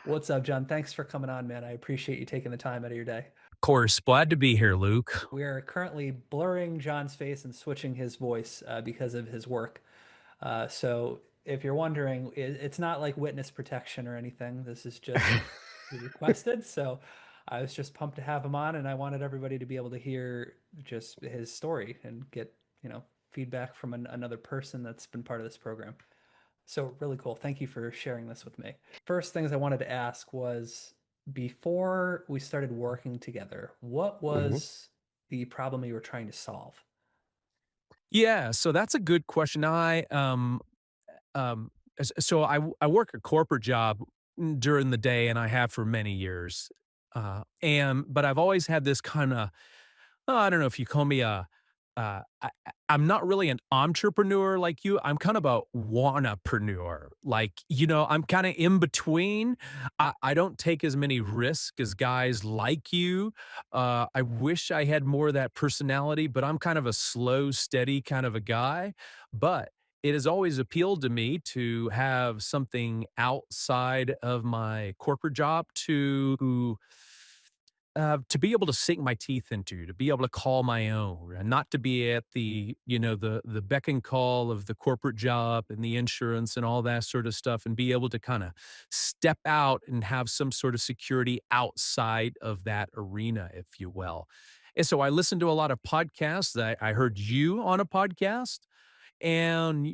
What's up, John? Thanks for coming on, man. I appreciate you taking the time out of your day. Of course, glad to be here, Luke. We are currently blurring John's face and switching his voice because of his work. So if you're wondering, it's not like witness protection or anything. This is just he requested. So I was just pumped to have him on, and I wanted everybody to be able to hear just his story and get, feedback from another person that's been part of this program. So really cool. Thank you for sharing this with me. First things I wanted to ask was before we started working together, what Mhm. was the problem you were trying to solve? Yeah, so that's a good question. Um, I work a corporate job during the day, and I have for many years. But I've always had this kinda, I don't know if you call me I'm not really an entrepreneur like you. I'm kind of a wannapreneur. Like, I'm kind of in between. I don't take as many risks as guys like you. I wish I had more of that personality, but I'm kind of a slow, steady kind of a guy. But it has always appealed to me to have something outside of my corporate job to be able to sink my teeth into, to be able to call my own, and not to be at the beck and call of the corporate job and the insurance and all that sort of stuff, and be able to kind of step out and have some sort of security outside of that arena, if you will. And so I listened to a lot of podcasts. I heard you on a podcast, and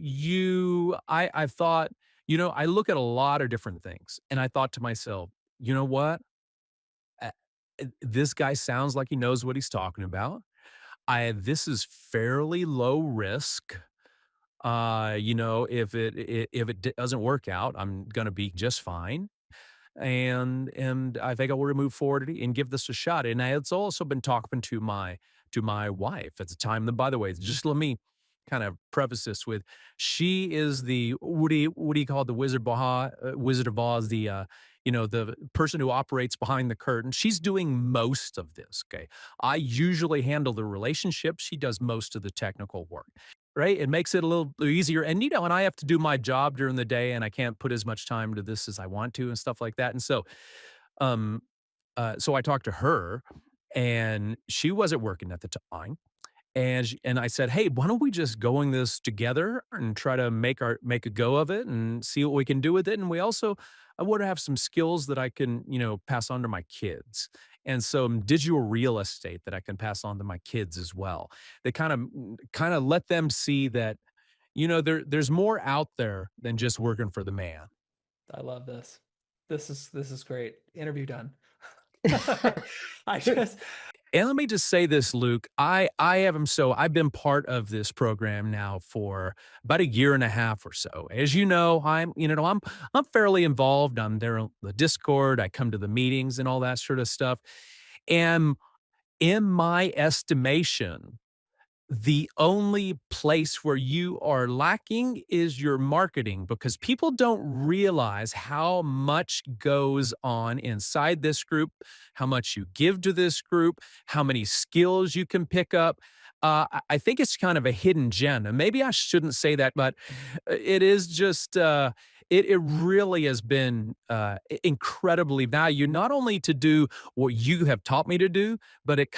I thought, I look at a lot of different things, and I thought to myself, you know what? uh, this guy sounds like he knows what he's talking about. This is fairly low risk. If it doesn't work out, I'm gonna be just fine. And I think I want to move forward and give this a shot. And I it's also been talking to my wife at the time. And by the way, just let me kind of preface this with, she is the what do you call it, the Wizard of Oz, the person who operates behind the curtain. She's doing most of this. Okay, I usually handle the relationship. She does most of the technical work. Right, it makes it a little easier, and I have to do my job during the day, and I can't put as much time to this as I want to and stuff like that. Um, so I talked to her, and she wasn't working at the time, and I said, "Hey, why don't we just going this together and try to make a go of it and see what we can do with it?" And I want to have some skills that I can, pass on to my kids, and some digital real estate that I can pass on to my kids as well. They kind of let them see that, there's more out there than just working for the man. I love this. This is great. Interview done. I just And let me just say this, Luke. I've been part of this program now for about a year and a half or so. As you know, I'm fairly involved. I'm there on the Discord. I come to the meetings and all that sort of stuff. And in my estimation, the only place where you are lacking is your marketing, because people don't realize how much goes on inside this group, how much you give to this group, how many skills you can pick up. I think it's kind of a hidden gem, and maybe I shouldn't say that, but it is just it really has been incredibly valued, not only to do what you have taught me to do, but it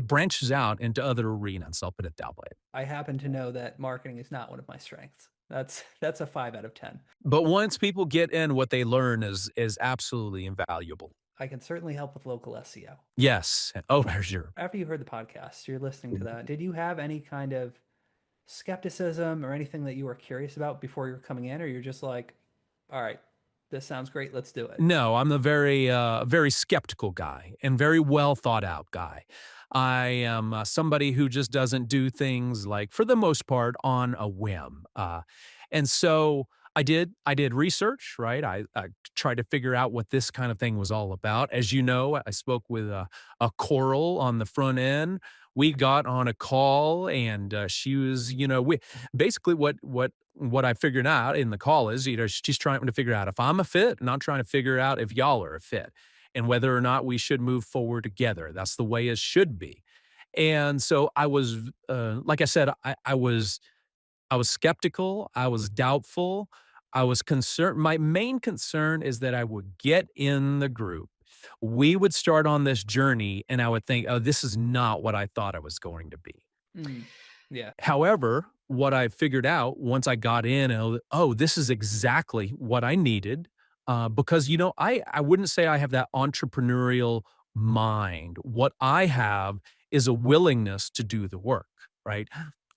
branches out into other arenas, I'll put it that way. I happen to know that marketing is not one of my strengths. That's a 5 out of 10. But once people get in, what they learn is absolutely invaluable. I can certainly help with local SEO. Yes. Oh, there's your After you heard the podcast, you're listening to that. Did you have any kind of skepticism or anything that you were curious about before you were coming in, or you're just like, all right, this sounds great, let's do it? No, I'm a very skeptical guy and very well thought out guy. I am somebody who just doesn't do things, like, for the most part, on a whim. And so I did research, right? I tried to figure out what this kind of thing was all about. As you know, I spoke with a Coral on the front end. We got on a call, and she was, basically what I figured out in the call is, she's trying to figure out if I'm a fit, and I'm trying to figure out if y'all are a fit, and whether or not we should move forward together. That's the way it should be. And so I was, like I said, I was skeptical. I was doubtful. I was concerned my main concern is that I would get in the group. We would start on this journey, and I would think, "Oh, this is not what I thought I was going to be." Mm. Yeah. However, what I figured out once I got in, oh, this is exactly what I needed, because, I wouldn't say I have that entrepreneurial mind. What I have is a willingness to do the work, right?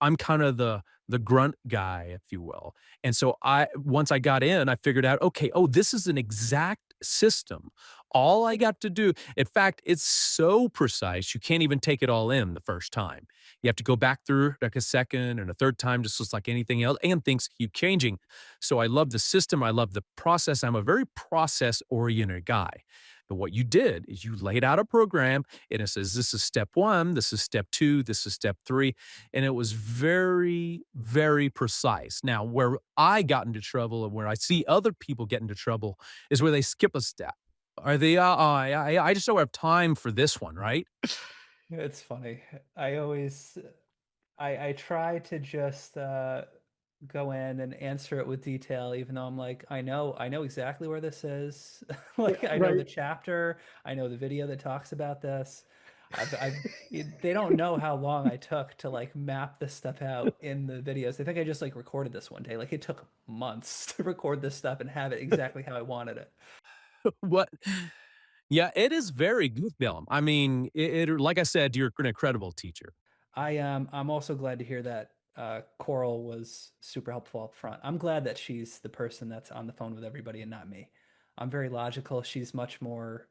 I'm kinda the grunt guy, if you will, and so I once I got in, I figured out, "Okay, oh, this is an exact system. All I got to do." In fact, it's so precise, you can't even take it all in the first time. You have to go back through like a second and a third time, just like anything else, and things keep changing. So I love the system. I love the process. I'm a very process oriented guy. But what you did is you laid out a program and it says, this is step one, this is step two, this is step three. And it was very, very precise. Now, where I got into trouble and where I see other people get into trouble is where they skip a step. Are they, I just don't have time for this one, right? It's funny. I always I try to just go in and answer it with detail, even though I'm like, I know exactly where this is. Like I know Right. the chapter, I know the video that talks about this. They don't know how long I took to like map this stuff out in the videos. They think I just like recorded this one day. Like it took months to record this stuff and have it exactly how I wanted it. What Yeah, it is very good film. I mean, like I said, you're an incredible teacher. I'm also glad to hear that Coral was super helpful up front. I'm glad that she's the person that's on the phone with everybody and not me. I'm very logical. She's much more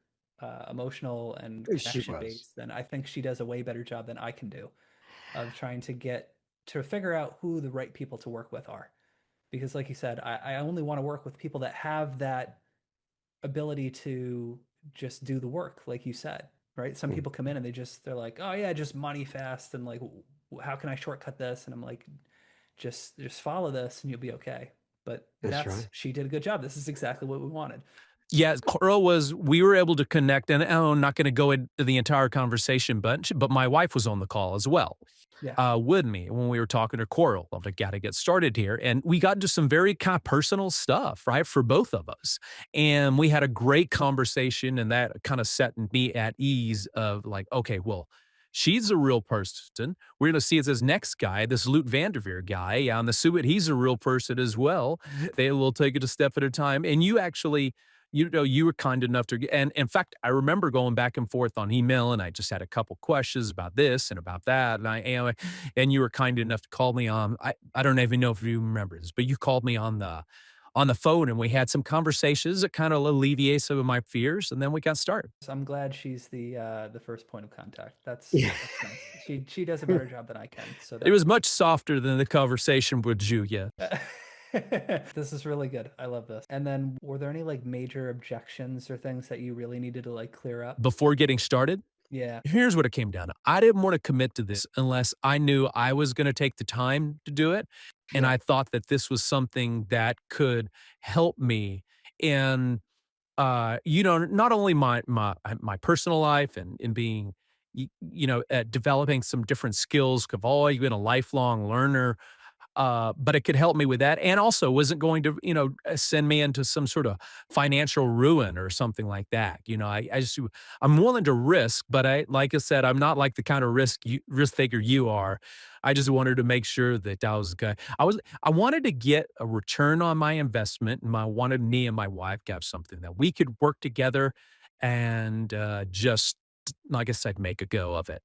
emotional and She connection was. based, and I think she does a way better job than I can do of trying to get to figure out who the right people to work with are. Because, like you said, I only want to work with people that have that ability to just do the work, like you said, right? Some Mm, people come in and they're like, oh yeah, just money fast and like, how can I shortcut this? And I'm like, just follow this and you'll be okay. But that's right. she did a good job. This is exactly what we wanted. Yeah, Cora was we were able to connect, and I'm not gonna go into the entire conversation, but my wife was on the call as well, Yeah. with me when we were talking to Coral. I'm like, "Gotta get started here," and we got into some very kind of personal stuff, right, for both of us, and we had a great conversation, and that kinda set me at ease of like, "Okay, well, she's a real person. We're gonna see it's this next guy, this Loot Vanderveer guy on the suet, he's a real person as well. They will take it a step at a time," and you actually you were kind enough to and in fact, I remember going back and forth on email, and I just had a couple questions about this and about that, and you were kind enough to call me on I don't even know if you remember this, but you called me on the phone, and we had some conversations that kinda alleviate some of my fears, and then we got started. So I'm glad she's the first point of contact. Yeah. That's nice. She does a better job than I can. So It that's was much softer than the conversation with Julia. this is really good. I love this. And then were there any like major objections or things that you really needed to like clear up? Before getting started, Yeah. here's what it came down to. I didn't wanna commit to this unless I knew I was gonna take the time to do it, and Yeah. I thought that this was something that could help me in, not only my personal life and in being, developing some different skills. 'Cause I've always been a lifelong learner, but it could help me with that, and also wasn't going to, send me into some sort of financial ruin or something like that. I'm willing to risk, but like I said, I'm not like the kind of risk taker you are. I just wanted to make sure that I was good. I wanted to get a return on my investment, and I wanted me and my wife to have something that we could work together and just, like I said, make a go of it.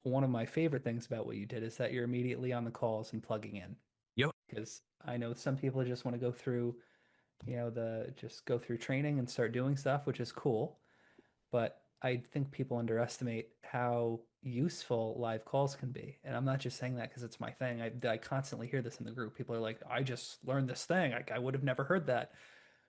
One of my favorite things about what you did is that you're immediately on the calls and plugging in. Yep. Because I know some people just want to go through, the just go through training and start doing stuff, which is cool. But I think people underestimate how useful live calls can be. And I'm not just saying that because it's my thing. I constantly hear this in the group. People are like, I just learned this thing. I would have never heard that.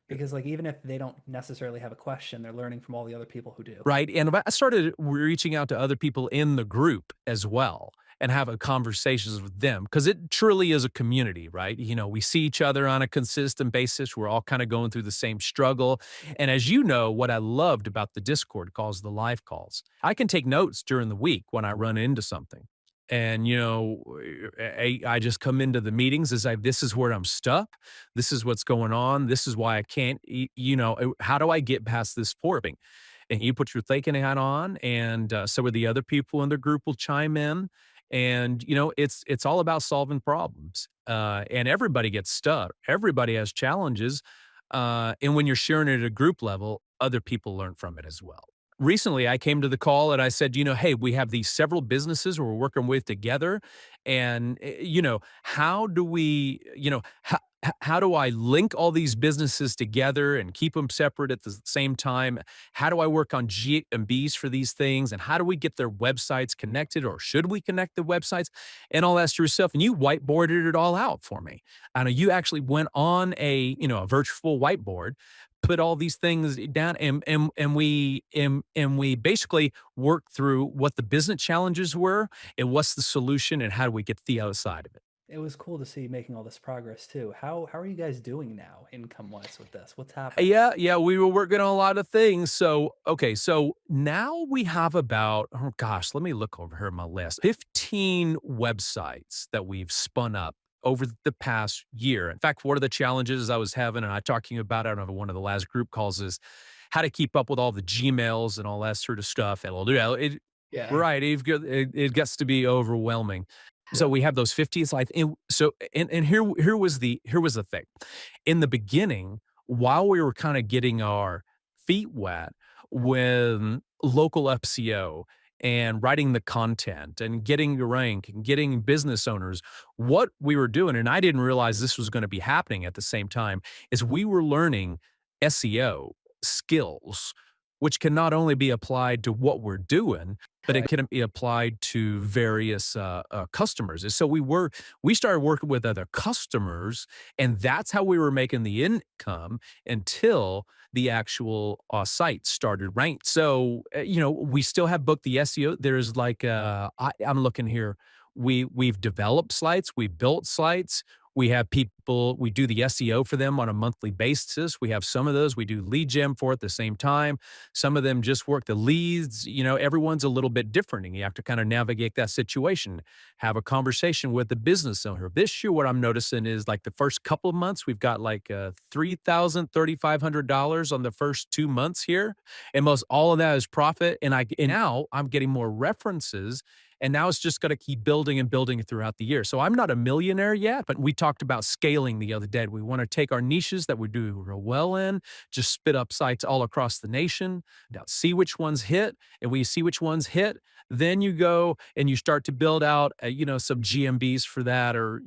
Because like even if they don't necessarily have a question, they're learning from all the other people who do. Right, and I started reaching out to other people in the group as well and having conversations with them because it truly is a community, right? We see each other on a consistent basis. We're all kinda going through the same struggle, and as you know, what I loved about the Discord calls, the live calls, I can take notes during the week when I run into something, And, I just come into the meetings as this is where I'm stuck. This is what's going on. This is why I can't, how do I get past this forming? And you put your thinking hat on, and some of the other people in the group will chime in. And, it's all about solving problems. And everybody gets stuck. Everybody has challenges. And when you're sharing it at a group level, other people learn from it as well. Recently, I came to the call and I said, hey, we have these several businesses we're working with together. And, how do we, how do I link all these businesses together and keep them separate at the same time? How do I work on G and Bs for these things? And how do we get their websites connected, or should we connect the websites and all that to yourself? And you whiteboarded it all out for me. I know you actually went on a virtual whiteboard, put all these things down, and we basically worked through what the business challenges were and what's the solution and how do we get to the other side of it. It was cool to see you making all this progress too. How are you guys doing now income-wise with this? What's happening? Yeah, yeah, we were working on a lot of things. So, okay, so now we have about, oh gosh, let me look over here at my list. 15 websites that we've spun up over the past year. In fact, one of the challenges I was having, and I talked to you about it on one of the last group calls, is how to keep up with all the Gmails and all that sort of stuff. And Yeah. right, it gets to be overwhelming. So Yeah. we have those 50 slides. And here was the thing. In the beginning, while we were kinda getting our feet wet with local SEO and writing the content and getting the rank and getting business owners, what we were doing, and I didn't realize this was gonna be happening at the same time, is we were learning SEO skills, which can not only be applied to what we're doing, but it Right. can be applied to various, customers. And so we started working with other customers, and that's how we were making the income until the actual, site started ranked. So, we still have booked the SEO. There's like, I'm looking here. We've developed sites, we've built sites, we have people we do the SEO for them on a monthly basis. We have some of those, we do lead gen for at the same time. Some of them just work the leads. Everyone's a little bit different, and you have to kind of navigate that situation, have a conversation with the business owner. This year, what I'm noticing is like the first couple of months, we've got like $3,000, on the first 2 months here. And most all of that is profit. And now I'm getting more references. And now it's just going to keep building and building throughout the year. So I'm not a millionaire yet, but we talked about scaling the other day. We want to take our niches that we do real well in, just spit up sites all across the nation, now see which ones hit. And when you see which ones hit, then you go and you start to build out, some GMBs for that, or,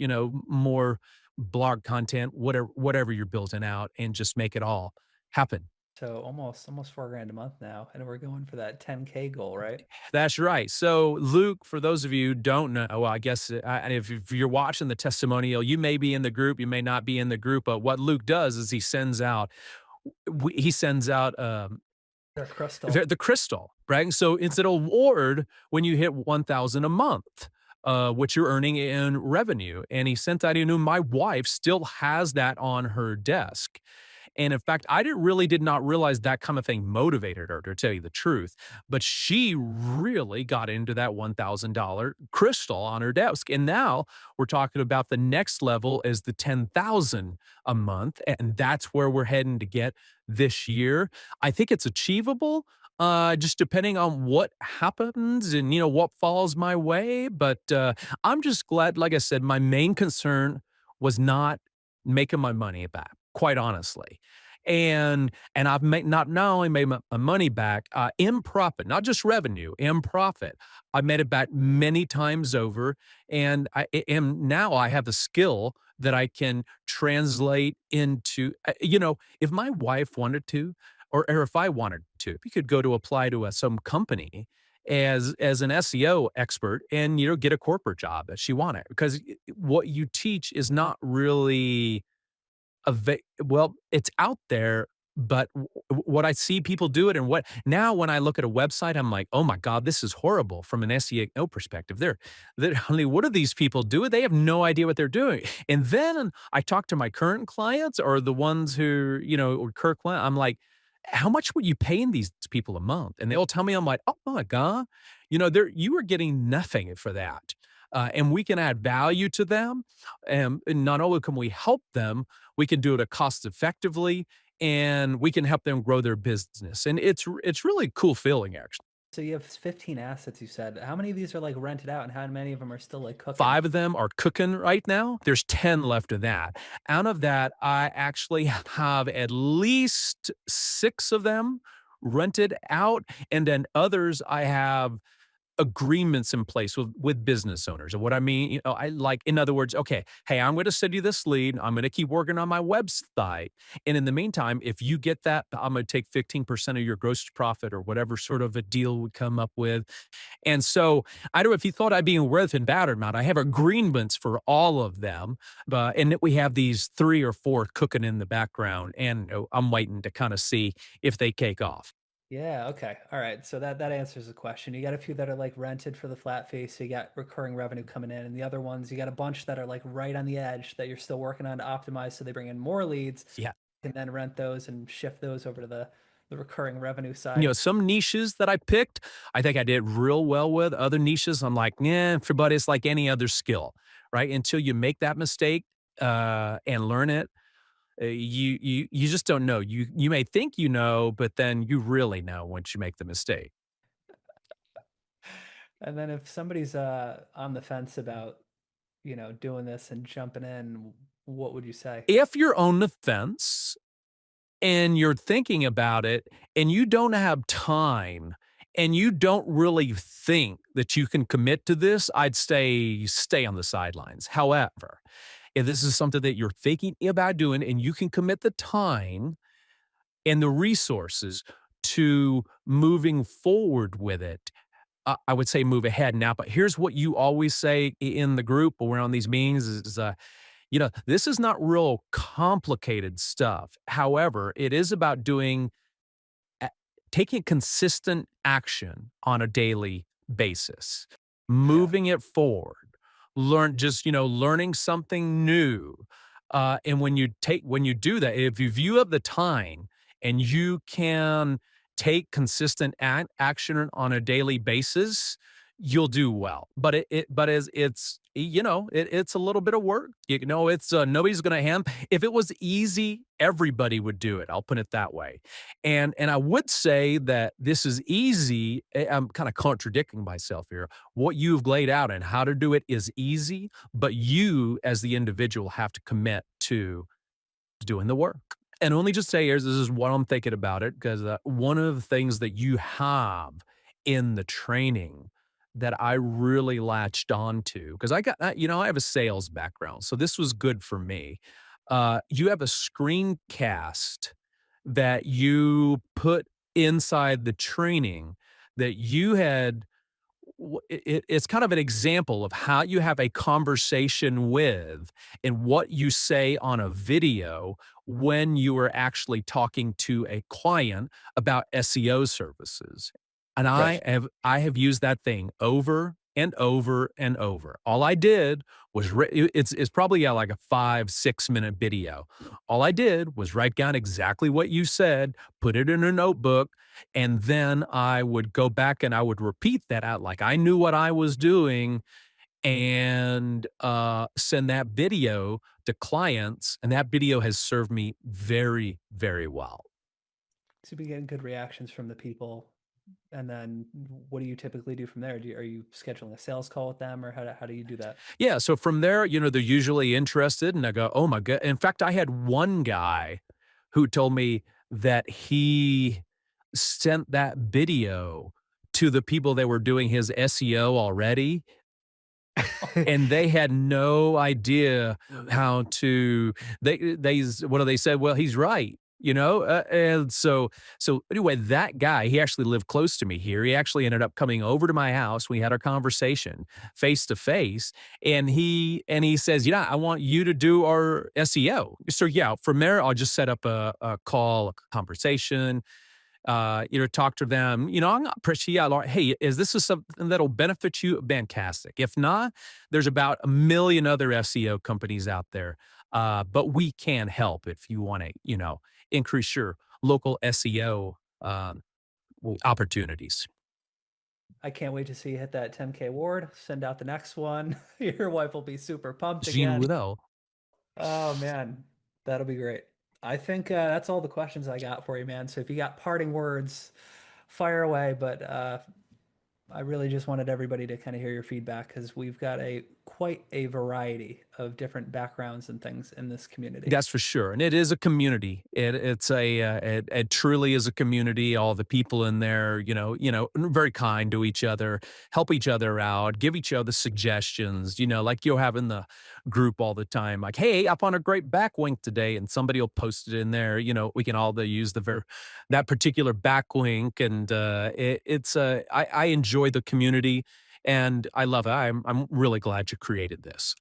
more blog content, whatever you're building out, and just make it all happen. So almost 4 grand a month now, and we're going for that 10K goal, right? That's right. So, Luke, for those of you who don't know, well, I guess if you're watching the testimonial, you may be in the group, you may not be in the group. But what Luke does is he sends out They're crystal. the crystal, right? So it's an award when you hit 1,000 a month, what you're earning in revenue. And he sent that in. My wife still has that on her desk. And in fact, did not realize that kind of thing motivated her, to tell you the truth. But she really got into that $1,000 crystal on her desk. And now we're talking about the next level is the 10,000 a month. And that's where we're heading to get this year. I think it's achievable. Just depending on what happens and what falls my way. But I'm just glad, like I said, my main concern was not making my money back, quite honestly. And I've made not only made my money back, in profit, not just revenue, in profit. I made it back many times over, and now I have a skill that I can translate into, if my wife wanted to, or if I wanted to, we could go to apply to some company as an SEO expert and get a corporate job if she wanted, because what you teach is not really well, it's out there, but what I see people do it, and what now when I look at a website, I'm like, "Oh my god, this is horrible from an SEO perspective." I mean, what do these people do? They have no idea what they're doing. And then I talk to my current clients, or the ones who, or Kirk, I'm like, "How much would you paying these people a month?" And they'll tell me, I'm like, "Oh my god, you are getting nothing for that." and we can add value to them. And not only can we help them, we can do it cost effectively, and we can help them grow their business. And it's really a cool feeling, actually. So you have 15 assets, you said. How many of these are like rented out and how many of them are still like cooking? 5 of them are cooking right now. There's 10 left of that. Out of that, I actually have at least 6 of them rented out, and then others I have agreements in place with business owners. And what I mean, I like, in other words, okay, hey, I'm going to send you this lead. I'm going to keep working on my website. And in the meantime, if you get that, I'm going to take 15% of your gross profit or whatever sort of a deal we come up with. And so I don't know if you thought I'd be worth and bad or not. I have agreements for all of them, and we have these 3 or 4 cooking in the background, and I'm waiting to kind of see if they take off. Yeah, okay. All right. So that answers the question. You got a few that are like rented for the flat fee, so you got recurring revenue coming in, and the other ones, you got a bunch that are like right on the edge that you're still working on to optimize so they bring in more leads, Yeah. and then rent those and shift those over to the recurring revenue You side. know, some niches that I picked, I think I did real well with. Other niches, I'm like, yeah, but it's like any other skill, right? Until you make that mistake and learn it, you just don't know. You may think you know, but then you really know once you make the mistake. And then if somebody's on the fence about, doing this and jumping in, what would you say? If you're on the fence and you're thinking about it and you don't have time and you don't really think that you can commit to this, I'd stay on the sidelines. However, if this is something that you're thinking about doing and you can commit the time and the resources to moving forward with it, I would say move ahead now. But here's what you always say in the group or around these meetings is, this is not real complicated stuff. However, it is about a taking consistent action on a daily basis, Yeah. moving it forward, learning something new. And when you do that, if you have the time and you can take consistent action on a daily basis, you'll do well. But as it's a little bit of work. It's nobody's going to hand. If it was easy, everybody would do it. I'll put it that way. And I would say that this is easy. I'm kind of contradicting myself here. What you've laid out and how to do it is easy, but you as the individual have to commit to doing the work. And only just say here's this is what I'm thinking about it because one of the things that you have in the training that I really latched on to because I have a sales background, so this was good for me. You have a screencast that you put inside the training that you had it's kind of an example of how you have a conversation with and what you say on a video when you are actually talking to a client about SEO services. And Right. I have used that thing over and over and over. All I did was it's probably like a 5-6 minute video. All I did was write down exactly what you said, put it in a notebook, and then I would go back and I would repeat that out like I knew what I was doing and send that video to clients. And that video has served me very, very well. So you've been getting good reactions from the people. And then what do you typically do from there? Are you scheduling a sales call with them or how do you do that? Yeah. So from there, they're usually interested and I go, oh my God. In fact, I had one guy who told me that he sent that video to the people that were doing his SEO already, and they had no idea how to they what do they say? Well, he's right, and so anyway, that guy, he actually lived close to me here. He actually ended up coming over to my house. We had our conversation face to face, and he says, "Yeah, I want you to do our SEO." So yeah, from there, I'll just set up a call, a conversation, talk to them. I'm not pretty. Yeah, like, hey, is this is something that'll benefit you? Fantastic. If not, there's about a million other SEO companies out there, but we can help if you want to, increase your local SEO opportunities. I can't wait to see you hit that 10K award. Send out the next one. Your wife will be super pumped Jean again. Widow. Oh man, that'll be great. I think that's all the questions I got for you, man. So if you got parting words, fire away. But I really just wanted everybody to kind of hear your feedback because we've got a quite a variety of different backgrounds and things in this community. That's for sure, and it is a community. It's it truly is a community. All the people in there, very kind to each other, help each other out, give each other suggestions. Like you'll have in the group all the time, like, "Hey, I found a great backlink today," and somebody will post it in there. We can all use that particular backlink, and I enjoy the community, and I love it. I'm really glad you created this.